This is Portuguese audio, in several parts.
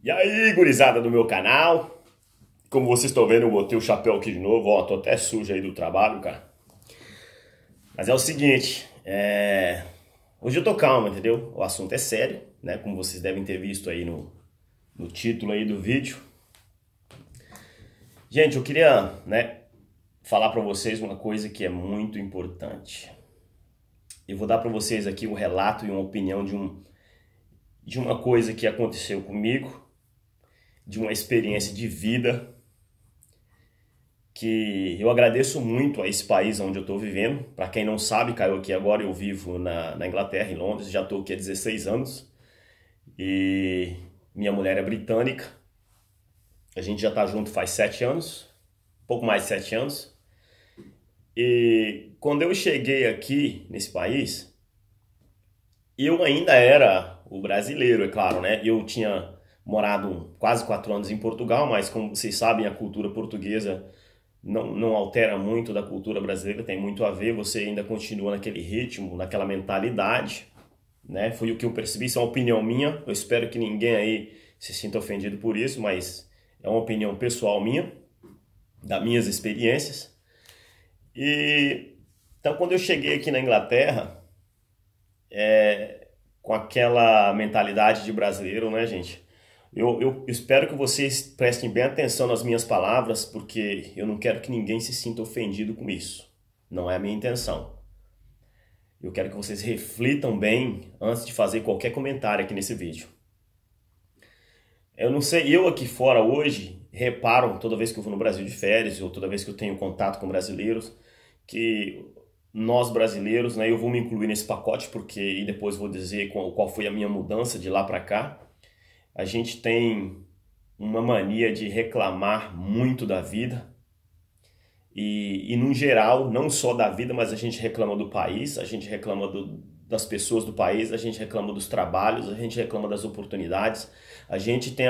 E aí, gurizada do meu canal? Como vocês estão vendo, eu botei o chapéu aqui de novo. Ó, tô até sujo aí do trabalho, cara. Mas é o seguinte, hoje eu tô calmo, entendeu? O assunto é sério, né? Como vocês devem ter visto aí no título aí do vídeo. Gente, eu queria, falar pra vocês uma coisa que é muito importante. Eu vou dar pra vocês aqui um relato e uma opinião de uma coisa que aconteceu comigo, de uma experiência de vida que eu agradeço muito a esse país onde eu estou vivendo. Para quem não sabe, caiu aqui agora, eu vivo na Inglaterra, em Londres, já estou aqui há 16 anos e minha mulher é britânica. A gente já está junto faz 7 anos, um pouco mais de 7 anos. E quando eu cheguei aqui nesse país, eu ainda era o brasileiro, é claro, né? Eu tinha morado quase 4 anos em Portugal, mas como vocês sabem, a cultura portuguesa não altera muito da cultura brasileira, tem muito a ver, você ainda continua naquele ritmo, naquela mentalidade, né? Foi o que eu percebi, isso é uma opinião minha, eu espero que ninguém aí se sinta ofendido por isso, mas é uma opinião pessoal minha, das minhas experiências. E então quando eu cheguei aqui na Inglaterra, com aquela mentalidade de brasileiro, né, gente? Eu espero que vocês prestem bem atenção nas minhas palavras, porque eu não quero que ninguém se sinta ofendido com isso. Não é a minha intenção. Eu quero que vocês reflitam bem antes de fazer qualquer comentário aqui nesse vídeo. Eu não sei, eu aqui fora hoje reparo, toda vez que eu vou no Brasil de férias, ou toda vez que eu tenho contato com brasileiros, que nós brasileiros, né, eu vou me incluir nesse pacote, porque e depois vou dizer qual foi a minha mudança de lá para cá. A gente tem uma mania de reclamar muito da vida e no geral, não só da vida, mas a gente reclama do país, a gente reclama das pessoas do país, a gente reclama dos trabalhos, a gente reclama das oportunidades, a gente tem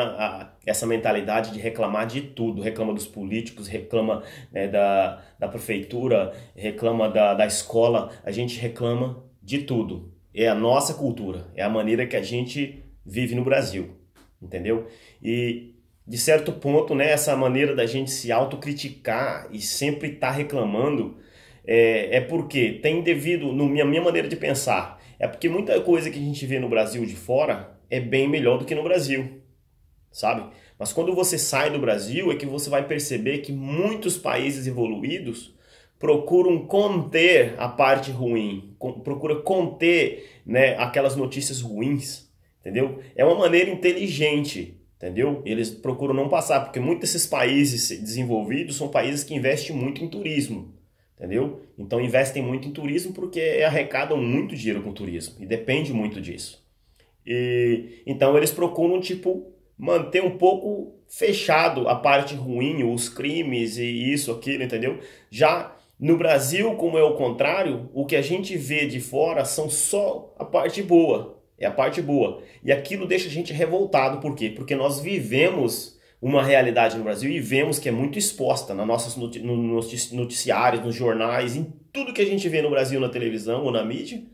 essa mentalidade de reclamar de tudo, reclama dos políticos, reclama, né, da prefeitura, reclama da escola, a gente reclama de tudo. É a nossa cultura, é a maneira que a gente vive no Brasil. Entendeu? E de certo ponto, né, essa maneira da gente se autocriticar e sempre estar reclamando porque tem devido, minha maneira de pensar, é porque muita coisa que a gente vê no Brasil de fora é bem melhor do que no Brasil, sabe? Mas quando você sai do Brasil é que você vai perceber que muitos países evoluídos procuram conter a parte ruim, procuram conter, né, aquelas notícias ruins. Entendeu? É uma maneira inteligente, entendeu? Eles procuram não passar, porque muitos desses países desenvolvidos são países que investem muito em turismo, entendeu? Então investem muito em turismo porque arrecadam muito dinheiro com turismo e depende muito disso. E então eles procuram, tipo, manter um pouco fechado a parte ruim, os crimes e isso, aquilo, entendeu? Já no Brasil, como é o contrário, o que a gente vê de fora são só a parte boa. É a parte boa. E aquilo deixa a gente revoltado. Por quê? Porque nós vivemos uma realidade no Brasil e vemos que é muito exposta nos nossos noticiários, nos jornais, em tudo que a gente vê no Brasil, na televisão ou na mídia.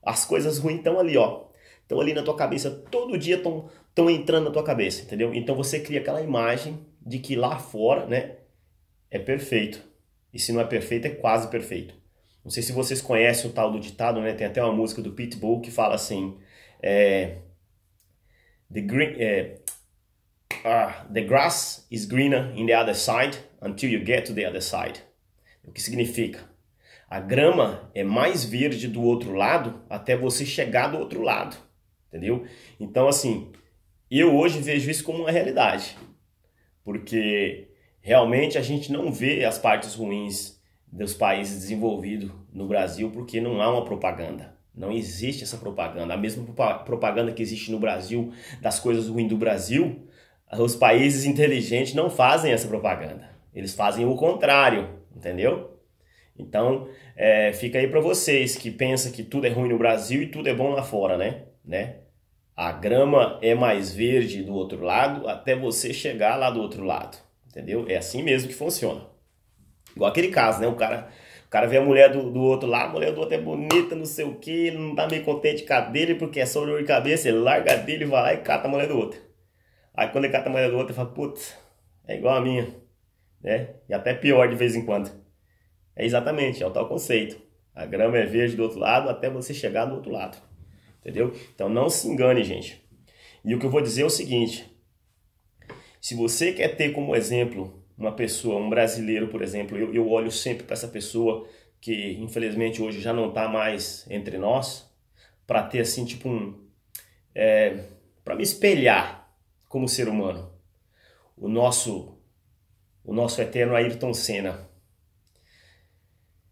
As coisas ruins estão ali, ó. Estão ali na tua cabeça. Todo dia estão entrando na tua cabeça, entendeu? Então você cria aquela imagem de que lá fora, né, é perfeito. E se não é perfeito, é quase perfeito. Não sei se vocês conhecem o tal do ditado, né? Tem até uma música do Pitbull que fala assim... the grass is greener in the other side until you get to the other side. O que significa? A grama é mais verde do outro lado até você chegar do outro lado, entendeu? Então, assim, eu hoje vejo isso como uma realidade, porque realmente a gente não vê as partes ruins dos países desenvolvidos no Brasil porque não há uma propaganda. Não existe essa propaganda. A mesma propaganda que existe no Brasil das coisas ruins do Brasil, os países inteligentes não fazem essa propaganda. Eles fazem o contrário, entendeu? Então, fica aí para vocês que pensam que tudo é ruim no Brasil e tudo é bom lá fora, né? A grama é mais verde do outro lado até você chegar lá do outro lado, entendeu? É assim mesmo que funciona. Igual aquele caso, né? O cara vê a mulher do outro lá, a mulher do outro é bonita, não sei o que, ele não tá meio contente com a dele porque é só dor de cabeça, ele larga a dele, vai lá e cata a mulher do outro. Aí quando ele cata a moeda do outro, ele fala, putz, é igual a minha, né? E até pior de vez em quando. É exatamente, é o tal conceito. A grama é verde do outro lado até você chegar do outro lado. Entendeu? Então não se engane, gente. E o que eu vou dizer é o seguinte. Se você quer ter como exemplo uma pessoa, um brasileiro, por exemplo, eu olho sempre para essa pessoa que infelizmente hoje já não está mais entre nós, para ter assim, tipo para me espelhar como ser humano. O nosso eterno Ayrton Senna.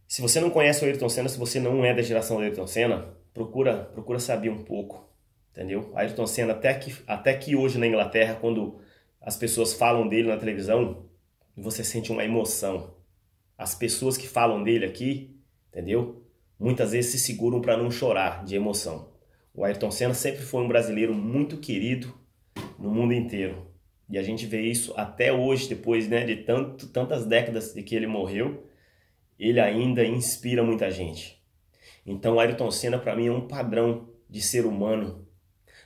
Se você não conhece o Ayrton Senna, se você não é da geração do Ayrton Senna, procura saber um pouco, entendeu? Ayrton Senna, até que hoje na Inglaterra, quando as pessoas falam dele na televisão, você sente uma emoção. As pessoas que falam dele aqui, entendeu? Muitas vezes se seguram para não chorar de emoção. O Ayrton Senna sempre foi um brasileiro muito querido no mundo inteiro. E a gente vê isso até hoje, depois, né, de tantas décadas de que ele morreu, ele ainda inspira muita gente. Então, o Ayrton Senna, para mim, é um padrão de ser humano.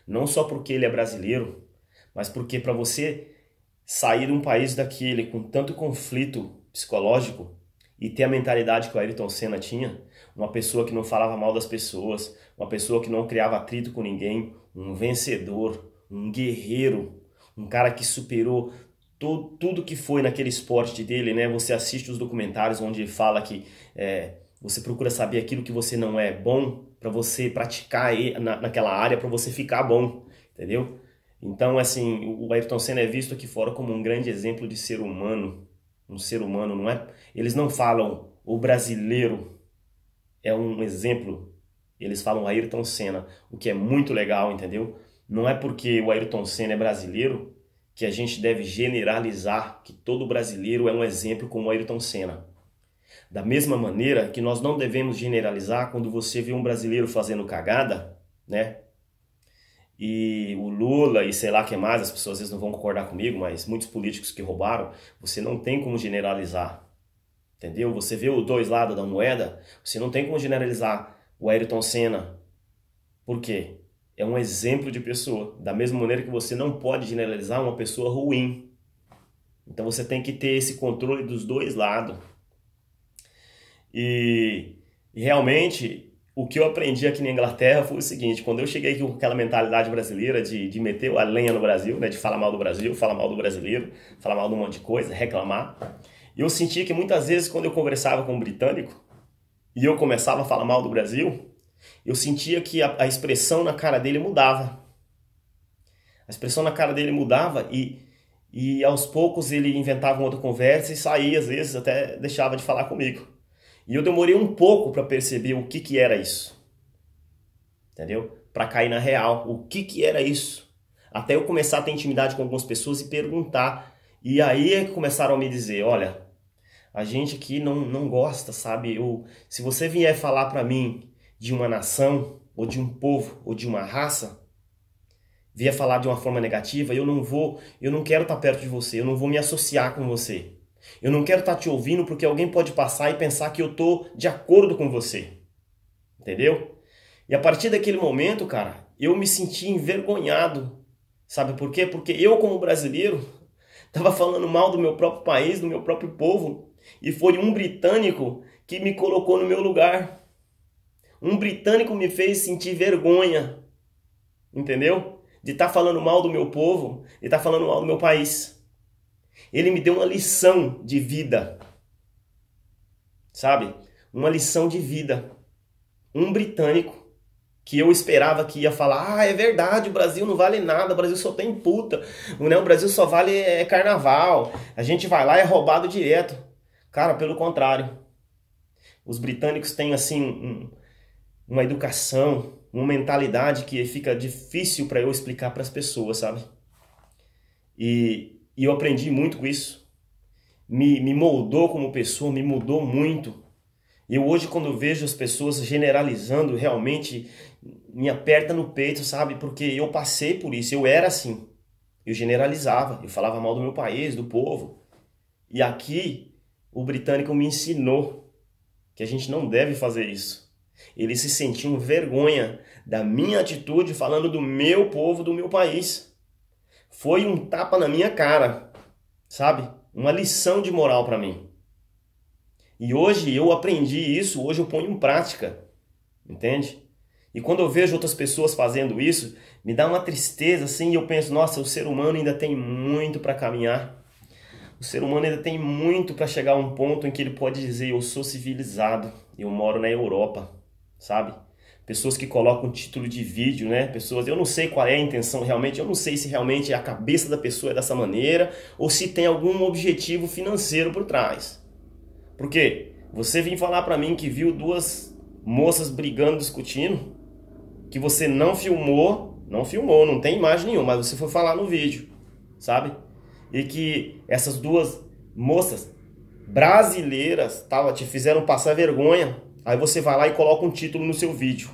Não só porque ele é brasileiro, mas porque para você sair de um país daquele com tanto conflito psicológico e ter a mentalidade que o Ayrton Senna tinha, uma pessoa que não falava mal das pessoas, uma pessoa que não criava atrito com ninguém, um vencedor, um guerreiro, um cara que superou tudo que foi naquele esporte dele, né? Você assiste os documentários onde ele fala que você procura saber aquilo que você não é bom para você praticar naquela área para você ficar bom, entendeu? Então, assim, o Ayrton Senna é visto aqui fora como um grande exemplo de ser humano, um ser humano, não é? Eles não falam o brasileiro é um exemplo, eles falam Ayrton Senna, o que é muito legal, entendeu? Não é porque o Ayrton Senna é brasileiro que a gente deve generalizar que todo brasileiro é um exemplo como o Ayrton Senna. Da mesma maneira que nós não devemos generalizar quando você vê um brasileiro fazendo cagada, né? E o Lula e sei lá o que mais, as pessoas às vezes não vão concordar comigo, mas muitos políticos que roubaram, você não tem como generalizar, entendeu? Você vê os dois lados da moeda, você não tem como generalizar o Ayrton Senna. Por quê? É um exemplo de pessoa, da mesma maneira que você não pode generalizar uma pessoa ruim. Então você tem que ter esse controle dos dois lados. E realmente, o que eu aprendi aqui na Inglaterra foi o seguinte, quando eu cheguei aqui com aquela mentalidade brasileira de meter a lenha no Brasil, né, de falar mal do Brasil, falar mal do brasileiro, falar mal de um monte de coisa, reclamar, eu sentia que muitas vezes quando eu conversava com um britânico e eu começava a falar mal do Brasil, eu sentia que a expressão na cara dele mudava. A expressão na cara dele mudava e aos poucos ele inventava uma outra conversa e saía, às vezes até deixava de falar comigo. E eu demorei um pouco para perceber o que era isso. Entendeu? Para cair na real, o que era isso. Até eu começar a ter intimidade com algumas pessoas e perguntar. E aí é que começaram a me dizer, olha, a gente aqui não gosta, sabe? Se você vier falar para mim de uma nação, ou de um povo, ou de uma raça, vier falar de uma forma negativa, eu não quero estar perto de você, eu não vou me associar com você. Eu não quero estar te ouvindo porque alguém pode passar e pensar que eu estou de acordo com você. Entendeu? E a partir daquele momento, cara, eu me senti envergonhado. Sabe por quê? Porque eu, como brasileiro, estava falando mal do meu próprio país, do meu próprio povo. E foi um britânico que me colocou no meu lugar. Um britânico me fez sentir vergonha. Entendeu? De estar falando mal do meu povo, de estar falando mal do meu país. Ele me deu uma lição de vida, sabe? Uma lição de vida. Um britânico que eu esperava que ia falar, é verdade, o Brasil não vale nada, o Brasil só tem puta, o Brasil só vale carnaval, a gente vai lá e é roubado direto. Cara, pelo contrário. Os britânicos têm assim uma educação, uma mentalidade que fica difícil para eu explicar para as pessoas, sabe? E eu aprendi muito com isso. Me moldou como pessoa, me mudou muito. E eu hoje, quando vejo as pessoas generalizando, realmente me aperta no peito, sabe? Porque eu passei por isso, eu era assim. Eu generalizava, eu falava mal do meu país, do povo. E aqui, o britânico me ensinou que a gente não deve fazer isso. Eles se sentiam vergonha da minha atitude falando do meu povo, do meu país. Foi um tapa na minha cara, sabe? Uma lição de moral para mim. E hoje eu aprendi isso, hoje eu ponho em prática, entende? E quando eu vejo outras pessoas fazendo isso, me dá uma tristeza assim, e eu penso, nossa, o ser humano ainda tem muito para caminhar. O ser humano ainda tem muito para chegar a um ponto em que ele pode dizer, eu sou civilizado, eu moro na Europa, sabe? Pessoas que colocam título de vídeo, né? Pessoas, eu não sei qual é a intenção realmente, eu não sei se realmente a cabeça da pessoa é dessa maneira ou se tem algum objetivo financeiro por trás. Porque você vem falar pra mim que viu duas moças brigando, discutindo, que você não filmou, não tem imagem nenhuma, mas você foi falar no vídeo, sabe? E que essas duas moças brasileiras te fizeram passar vergonha. Aí você vai lá e coloca um título no seu vídeo.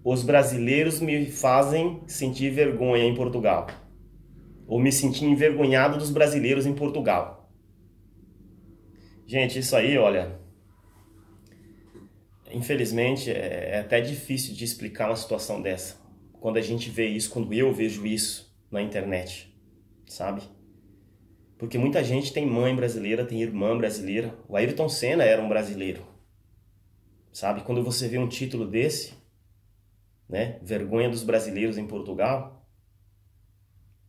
Os brasileiros me fazem sentir vergonha em Portugal. Ou me sentir envergonhado dos brasileiros em Portugal. Gente, isso aí, olha, infelizmente é até difícil de explicar uma situação dessa. Quando a gente vê isso, quando eu vejo isso na internet, sabe? Porque muita gente tem mãe brasileira, tem irmã brasileira. O Ayrton Senna era um brasileiro, sabe? Quando você vê um título desse, né? Vergonha dos brasileiros em Portugal.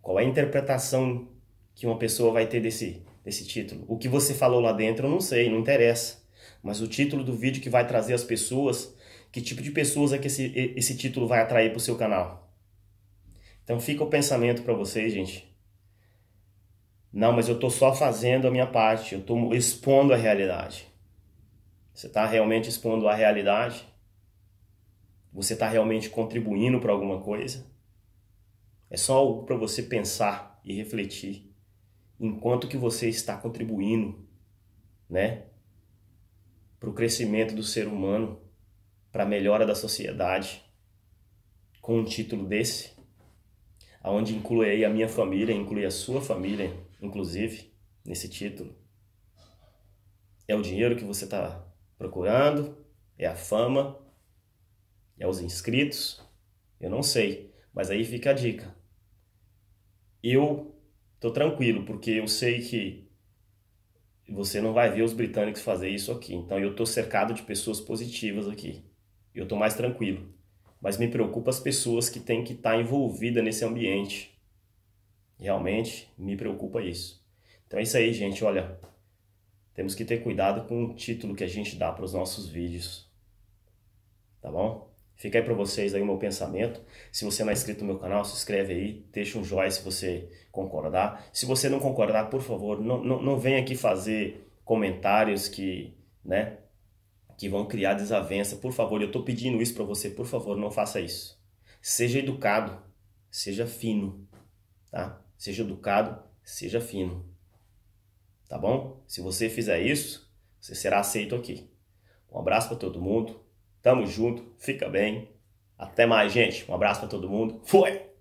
Qual é a interpretação que uma pessoa vai ter desse título? O que você falou lá dentro eu não sei, não interessa. Mas o título do vídeo que vai trazer as pessoas, que tipo de pessoas é que esse título vai atrair para o seu canal? Então fica o pensamento para vocês, gente. Não, mas eu estou só fazendo a minha parte, eu estou expondo a realidade. Você está realmente expondo a realidade? Você está realmente contribuindo para alguma coisa? É só algo para você pensar e refletir. Enquanto que você está contribuindo, né, para o crescimento do ser humano, para a melhora da sociedade, com um título desse, onde inclui aí a minha família, inclui a sua família, inclusive, nesse título. É o dinheiro que você está procurando? É a fama? É os inscritos? Eu não sei, mas aí fica a dica. Eu tô tranquilo, porque eu sei que você não vai ver os britânicos fazer isso aqui. Então eu tô cercado de pessoas positivas aqui. Eu tô mais tranquilo. Mas me preocupa as pessoas que têm que estar envolvidas nesse ambiente. Realmente me preocupa isso. Então é isso aí, gente. Olha, temos que ter cuidado com o título que a gente dá para os nossos vídeos. Tá bom? Fica aí para vocês aí o meu pensamento. Se você não é inscrito no meu canal, se inscreve aí, deixa um joinha se você concordar. Se você não concordar, por favor, não venha aqui fazer comentários né, que vão criar desavença. Por favor, eu estou pedindo isso para você, por favor, não faça isso. Seja educado, seja fino, tá? Seja educado, seja fino, tá bom? Se você fizer isso, você será aceito aqui. Um abraço para todo mundo. Tamo junto, fica bem. Até mais, gente. Um abraço para todo mundo. Fui!